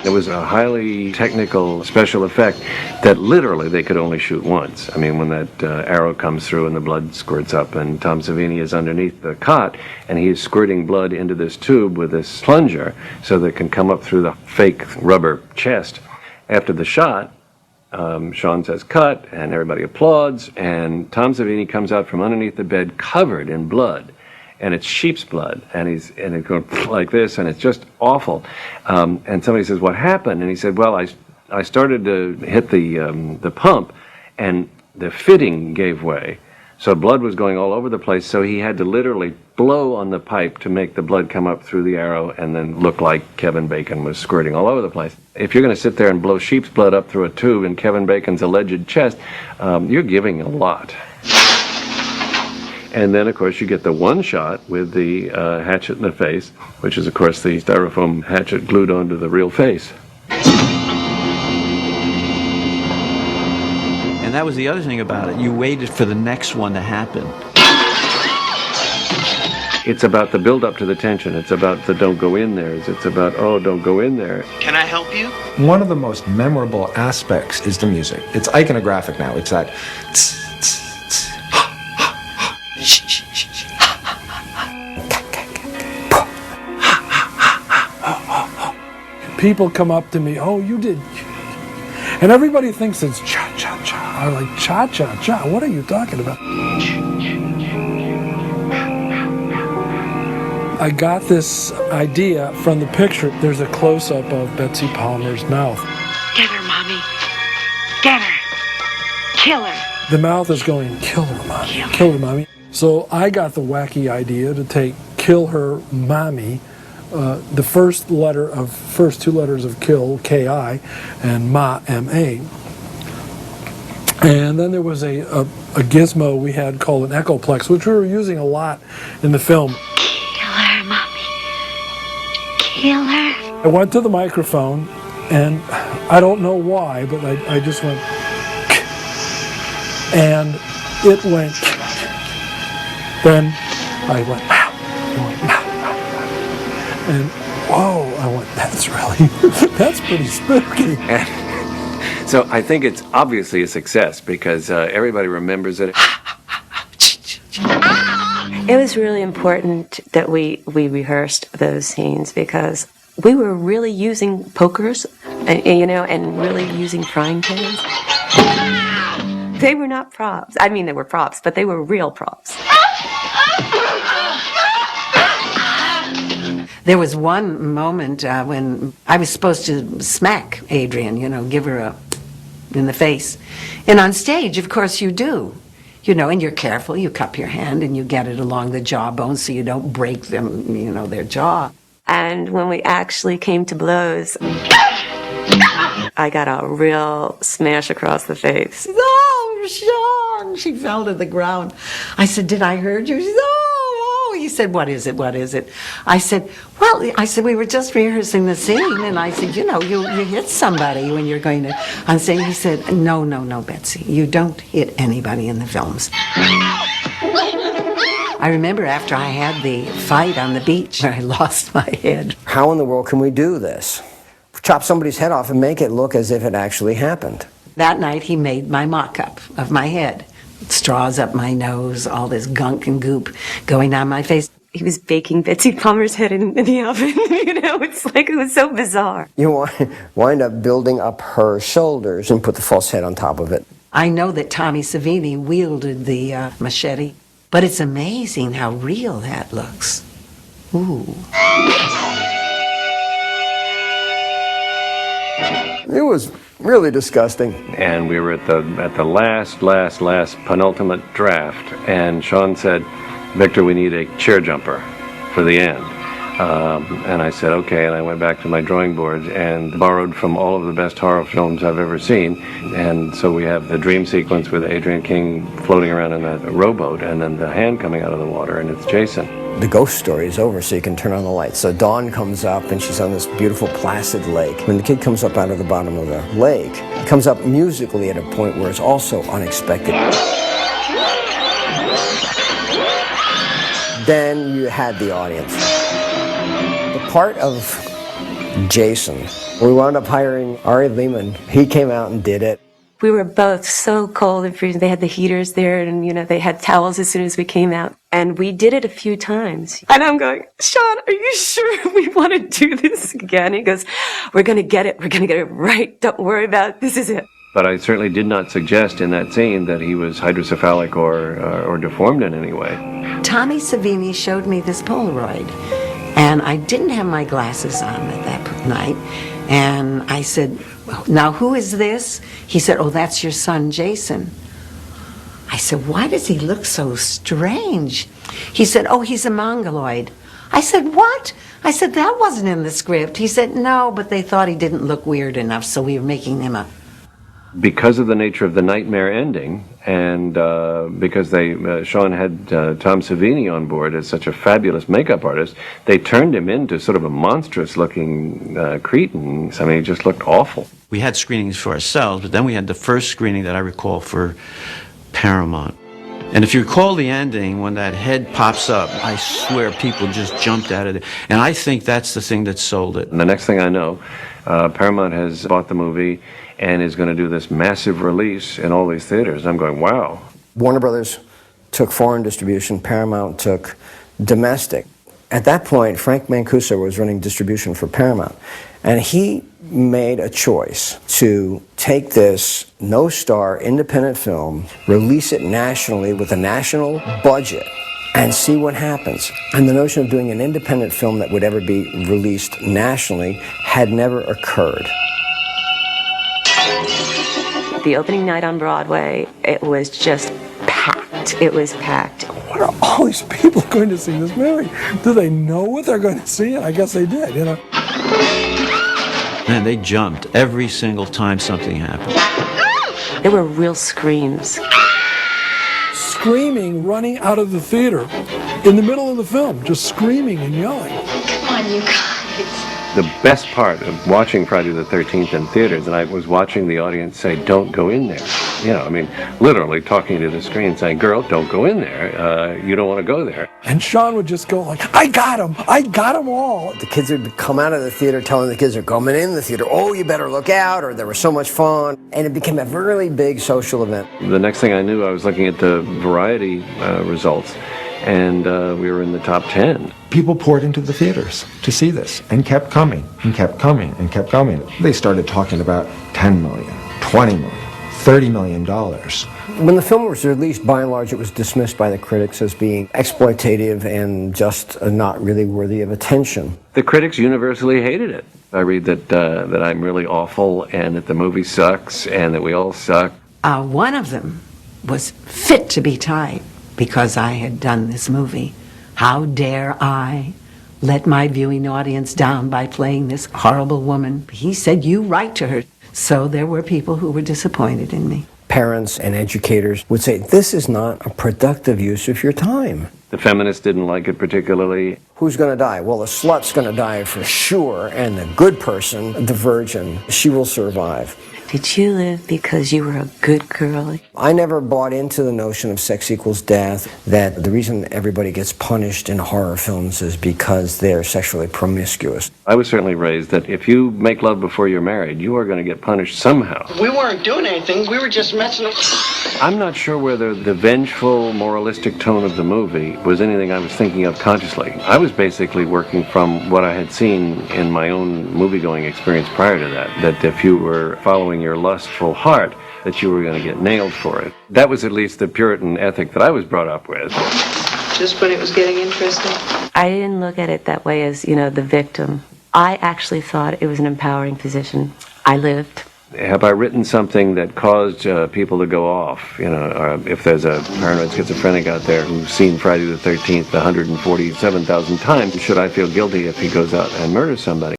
It was a highly technical special effect that literally they could only shoot once. I mean, when that arrow comes through and the blood squirts up, and Tom Savini is underneath the cot, and he's squirting blood into this tube with this plunger so that it can come up through the fake rubber chest. After the shot, Sean says cut, and everybody applauds, and Tom Savini comes out from underneath the bed covered in blood. And it's sheep's blood, and it's going like this, and it's just awful. And somebody says, "What happened?" And he said, "Well, I started to hit the pump, and the fitting gave way, so blood was going all over the place. So he had to literally blow on the pipe to make the blood come up through the arrow, and then look like Kevin Bacon was squirting all over the place. If you're going to sit there and blow sheep's blood up through a tube in Kevin Bacon's alleged chest, you're giving a lot." And then, of course, you get the one shot with the hatchet in the face, which is, of course, the styrofoam hatchet glued onto the real face. And that was the other thing about it. You waited for the next one to happen. It's about the build-up to the tension. It's about the don't go in there. It's about, oh, don't go in there. Can I help you? One of the most memorable aspects is the music. It's iconographic now. It's that... People come up to me, "Oh, you did," and everybody thinks it's cha-cha-cha. I'm like, cha-cha-cha? What are you talking about? I got this idea from the picture. There's a close-up of Betsy Palmer's mouth. Get her, Mommy. Get her. Kill her. The mouth is going, "Kill her, Mommy. Kill her, Mommy." So I got the wacky idea to take "Kill Her, Mommy," the first two letters of kill, K-I, and Ma, M-A. And then there was a gizmo we had called an Echoplex, which we were using a lot in the film. Kill her, Mommy. Kill her. I went to the microphone, and I don't know why, but I just went, and it went, then I went, "Wow." And whoa, I went, that's pretty spooky. So I think it's obviously a success because everybody remembers it. It was really important that we rehearsed those scenes because we were really using pokers, and really using frying pans. They were not props. I mean, they were props, but they were real props. There was one moment when I was supposed to smack Adrienne, give her in the face. And on stage, of course, you do. And you're careful. You cup your hand and you get it along the jawbone so you don't break them, their jaw. And when we actually came to blows, I got a real smash across the face. "Oh, Sean!" She fell to the ground. I said, "Did I hurt you?" She said, "Oh." He said, "What is it? What is it?" I said, "We were just rehearsing the scene." And I said, you hit somebody when you're going to on stage." He said, No, Betsy. You don't hit anybody in the films." I remember after I had the fight on the beach where I lost my head. How in the world can we do this? Chop somebody's head off and make it look as if it actually happened. That night he made my mock-up of my head. Straws up my nose, all this gunk and goop going down my face. He was baking Betsy Palmer's head in the oven. It's like it was so bizarre. You wind up building up her shoulders and put the false head on top of it. I know that Tommy Savini wielded the machete, but it's amazing how real that looks. Ooh. It was really disgusting. And we were at the last penultimate draft, and Sean said, "Victor, we need a chair jumper for the end." And I said, okay, and I went back to my drawing board and borrowed from all of the best horror films I've ever seen. And so we have the dream sequence with Adrienne King floating around in a rowboat, and then the hand coming out of the water, and it's Jason. The ghost story is over, so you can turn on the lights. So Dawn comes up, and she's on this beautiful placid lake. When the kid comes up out of the bottom of the lake, he comes up musically at a point where it's also unexpected. Then you had the audience. The part of Jason We wound up hiring Ari Lehman. He came out and did it. We were both so cold and freezing. They had the heaters there, and they had towels as soon as we came out. And we did it a few times. And I'm going, Sean, are you sure we want to do this again? He goes, we're going to get it. We're going to get it right. Don't worry about it. This is it. But I certainly did not suggest in that scene that he was hydrocephalic or deformed in any way. Tommy Savini showed me this Polaroid, and I didn't have my glasses on at that night. And I said, now who is this? He said, oh, that's your son, Jason. I said, why does he look so strange? He said, oh, he's a mongoloid. I said, what? I said, that wasn't in the script. He said, no, but they thought he didn't look weird enough, so we were making him a... Because of the nature of the nightmare ending, and because Sean had Tom Savini on board as such a fabulous makeup artist, they turned him into sort of a monstrous-looking cretin. I mean, he just looked awful. We had screenings for ourselves, but then we had the first screening that I recall for Paramount. And if you recall the ending, when that head pops up, I swear people just jumped out of it. And I think that's the thing that sold it. And the next thing I know, Paramount has bought the movie and is going to do this massive release in all these theaters. I'm going, wow. Warner Brothers took foreign distribution. Paramount took domestic. At that point, Frank Mancuso was running distribution for Paramount. And he made a choice to take this no-star independent film, release it nationally with a national budget, and see what happens. And the notion of doing an independent film that would ever be released nationally had never occurred. The opening night on Broadway, it was just packed. It was packed. What are all these people going to see this movie? Do they know what they're going to see? I guess they did, Man, they jumped every single time something happened. There were real screams. Screaming, running out of the theater in the middle of the film, just screaming and yelling. Come on, you guys. The best part of watching Friday the 13th in theaters, and I was watching the audience say, don't go in there. I mean, literally talking to the screen saying, girl, don't go in there. You don't want to go there. And Sean would just go like, I got them all. The kids would come out of the theater telling the kids they're coming in the theater, oh, you better look out, or there was so much fun. And it became a really big social event. The next thing I knew, I was looking at the Variety results, and we were in the top 10. People poured into the theaters to see this and kept coming and kept coming and kept coming. They started talking about $10 million, $20 million, $30 million. When the film was released, by and large, it was dismissed by the critics as being exploitative and just not really worthy of attention. The critics universally hated it. I read that I'm really awful and that the movie sucks and that we all suck. One of them was fit to be tied because I had done this movie. How dare I let my viewing audience down by playing this horrible woman? He said, you write to her. So there were people who were disappointed in me. Parents and educators would say, this is not a productive use of your time. The feminists didn't like it particularly. Who's going to die? Well, the slut's going to die for sure, and the good person, the virgin, she will survive. Did you live because you were a good girl? I never bought into the notion of sex equals death, that the reason everybody gets punished in horror films is because they're sexually promiscuous. I was certainly raised that if you make love before you're married, you are going to get punished somehow. We weren't doing anything. We were just messing up. I'm not sure whether the vengeful, moralistic tone of the movie was anything I was thinking of consciously. I was basically working from what I had seen in my own movie-going experience prior to that if you were following your lustful heart, that you were going to get nailed for it. That was at least the Puritan ethic that I was brought up with. Just when it was getting interesting. I didn't look at it that way as, the victim. I actually thought it was an empowering position. I lived. Have I written something that caused people to go off? If there's a paranoid schizophrenic out there who's seen Friday the 13th 147,000 times, should I feel guilty if he goes out and murders somebody?